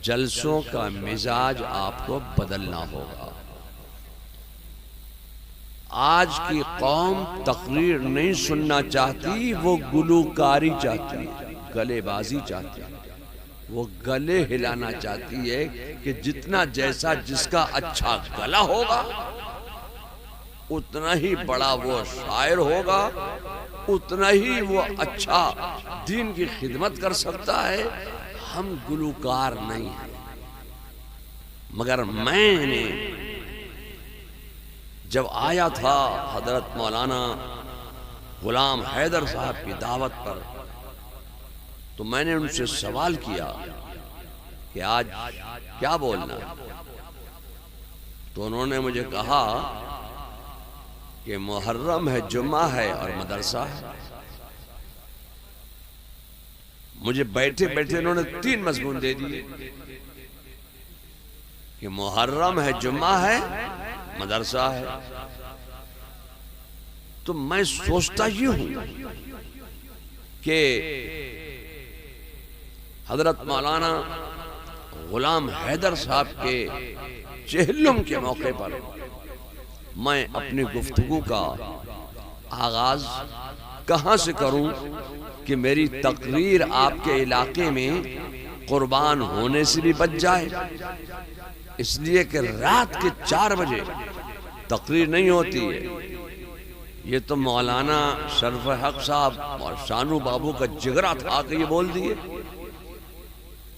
جلسوں کا مزاج آپ کو بدلنا ہوگا۔ آج کی قوم تقریر نہیں سننا چاہتی، وہ گلوکاری چاہتی ہے، گلے بازی چاہتی ہے، وہ گلے ہلانا چاہتی ہے کہ جتنا جیسا جس کا اچھا گلا ہوگا اتنا ہی بڑا وہ شاعر ہوگا، اتنا ہی وہ اچھا دین کی خدمت کر سکتا ہے۔ ہم گلوکار نہیں ہیں، مگر میں نے جب آیا تھا حضرت مولانا غلام حیدر صاحب کی دعوت پر تو میں نے ان سے سوال کیا کہ آج کیا بولنا ہے؟ تو انہوں نے مجھے کہا کہ محرم ہے، جمعہ ہے اور مدرسہ ہے۔ مجھے بیٹھے بیٹھے انہوں نے 3 مضمون دے دیے کہ محرم ہے، جمعہ ہے، مدرسہ ہے۔ تو میں سوچتا یہ ہوں کہ حضرت مولانا غلام حیدر صاحب کے چہلم کے موقع پر میں اپنی گفتگو کا آغاز کہاں سے کروں کہ میری تقریر آپ کے علاقے میں قربان ہونے سے بھی بچ جائے؟ اس لیے کہ رات کے 4 بجے تقریر نہیں ہوتی ہے۔ یہ تو مولانا شرف حق صاحب اور شانو بابو کا جگرا تھا کہ یہ بول دیے۔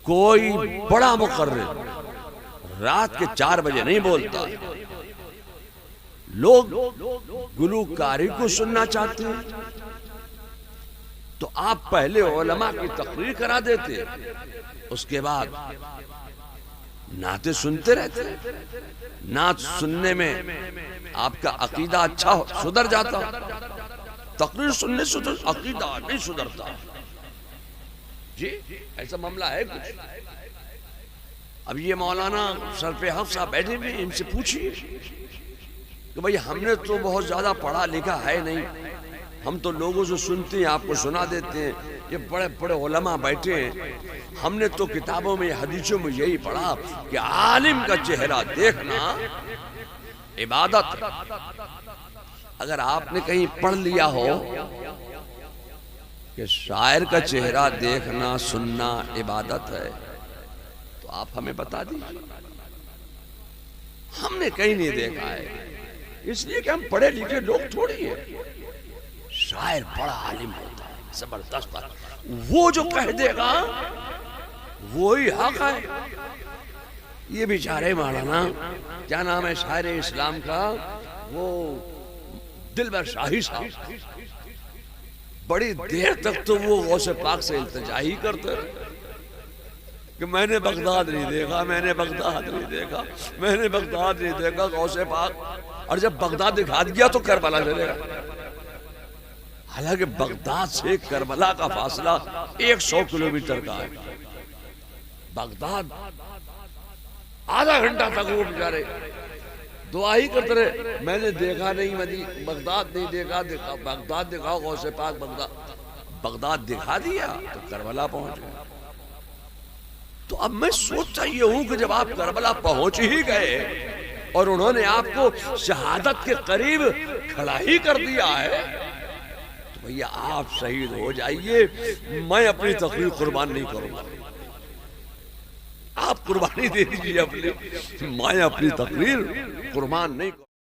کوئی بڑا مقرر رات کے 4 بجے نہیں بولتا۔ لوگ گلوکاری کو سننا چاہتے ہیں تو آپ پہلے علماء کی تقریر کرا دیتے، اس کے بعد نعتیں سنتے رہتے۔ نعت سننے میں آپ کا عقیدہ اچھا سدھر جاتا، تقریر سننے سے عقیدہ نہیں سدھرتا۔ جی ایسا معاملہ ہے کچھ؟ اب یہ مولانا شرف حق صاحب بیٹھے ہوئے، ان سے پوچھیے کہ بھئی ہم نے تو بہت زیادہ پڑھا لکھا ہے نہیں، ہم تو لوگوں سے سنتے ہیں، آپ کو سنا دیتے ہیں۔ یہ بڑے بڑے علماء بیٹھے ہیں، ہم نے تو کتابوں میں حدیثوں میں یہی پڑھا کہ عالم کا چہرہ دیکھنا عبادت ہے۔ اگر آپ نے کہیں پڑھ لیا ہو کہ شاعر کا چہرہ دیکھنا سننا عبادت ہے تو آپ ہمیں بتا دیجیے۔ ہم نے کہیں نہیں دیکھا ہے، اس لیے کہ ہم پڑھے لکھے لوگ تھوڑی ہیں۔ شاعر بڑا عالم ہوتا ہے، زبردست، وہ جو کہہ دے گا وہی حق ہے۔ یہ بیچارے مولانا کیا نام ہے شاعر اسلام کا، وہ دلبر شاہی صاحب، بڑی دیر تک تو وہ غوث پاک سے التجا ہی کرتے رہے کہ میں نے بغداد نہیں دیکھا، میں نے بغداد نہیں دیکھا، میں نے بغداد نہیں دیکھا غوث پاک۔ اور جب بغداد دکھا دیا تو کربلا چلے گا، حالانکہ بغداد سے کربلا کا فاصلہ 100 کلومیٹر کا ہے۔ بغداد آدھا گھنٹہ تک وہ بیچارے دعا ہی کرتے رہے، میں نے دیکھا نہیں، بغداد نہیں دیکھا، بغداد دکھاؤ غوث پاک، بغداد دکھا دیا تو کربلا پہنچ گئے۔ تو اب میں سوچتا یہ ہوں کہ جب آپ کربلا پہنچ ہی گئے اور انہوں نے آپ کو شہادت کے قریب کھڑا ہی کر دیا ہے تو بھیا آپ شہید ہو جائیے، میں اپنی تقریر قربان نہیں کروں گا۔ آپ قربانی دے دیجیے اپنی، میں اپنی تقریر قربان نہیں کروں گا۔